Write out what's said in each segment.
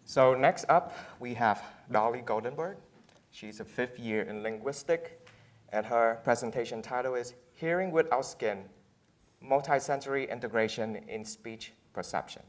So next up, we have Dolly Goldenberg. She's a fifth year in linguistics, and her presentation title is Hearing Without Skin, Multisensory Integration in Speech Perception.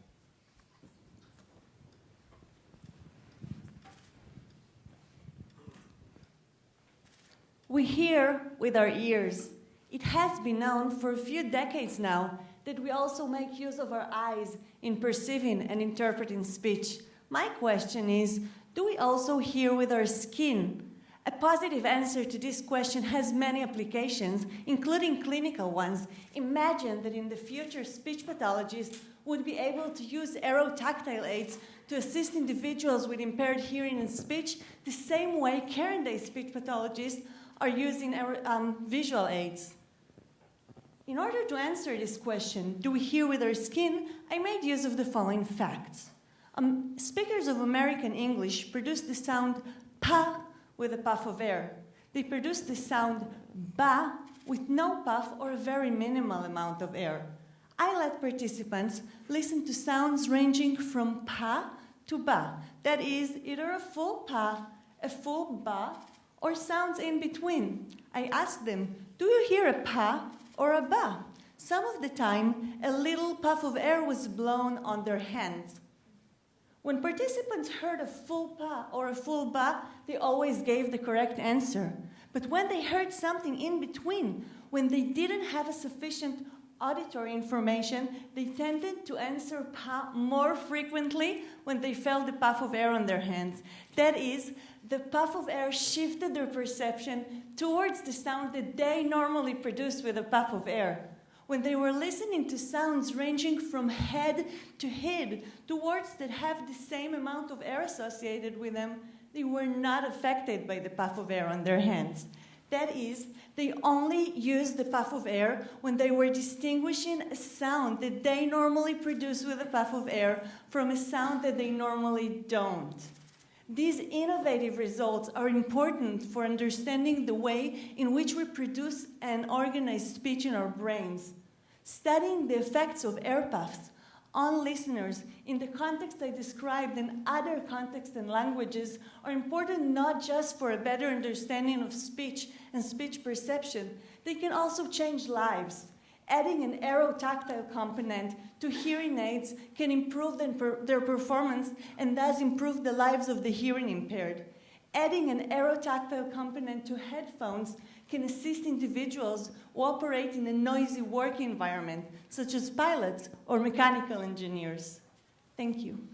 We hear with our ears. It has been known for a few decades now that we also make use of our eyes in perceiving and interpreting speech. My question is, do we also hear with our skin? A positive answer to this question has many applications, including clinical ones. Imagine that in the future, speech pathologists would be able to use aerotactile aids to assist individuals with impaired hearing and speech the same way current-day speech pathologists are using visual aids. In order to answer this question, do we hear with our skin, I made use of the following facts. Speakers of American English produce the sound pa with a puff of air. They produce the sound ba with no puff or a very minimal amount of air. I let participants listen to sounds ranging from pa to ba. That is, either a full pa, a full ba, or sounds in between. I asked them, do you hear a pa or a ba? Some of the time, a little puff of air was blown on their hands. When participants heard a full pa or a full ba, they always gave the correct answer. But when they heard something in between, when they didn't have a sufficient auditory information, they tended to answer pa more frequently when they felt the puff of air on their hands. That is, the puff of air shifted their perception towards the sound that they normally produce with a puff of air. When they were listening to sounds ranging from head to head, to words that have the same amount of air associated with them, they were not affected by the puff of air on their hands. That is, they only used the puff of air when they were distinguishing a sound that they normally produce with a puff of air from a sound that they normally don't. These innovative results are important for understanding the way in which we produce and organize speech in our brains. Studying the effects of air puffs on listeners in the context I described and other contexts and languages are important not just for a better understanding of speech and speech perception, they can also change lives. Adding an aerotactile component to hearing aids can improve their performance and thus improve the lives of the hearing impaired. Adding an aerotactile component to headphones can assist individuals who operate in a noisy work environment, such as pilots or mechanical engineers. Thank you.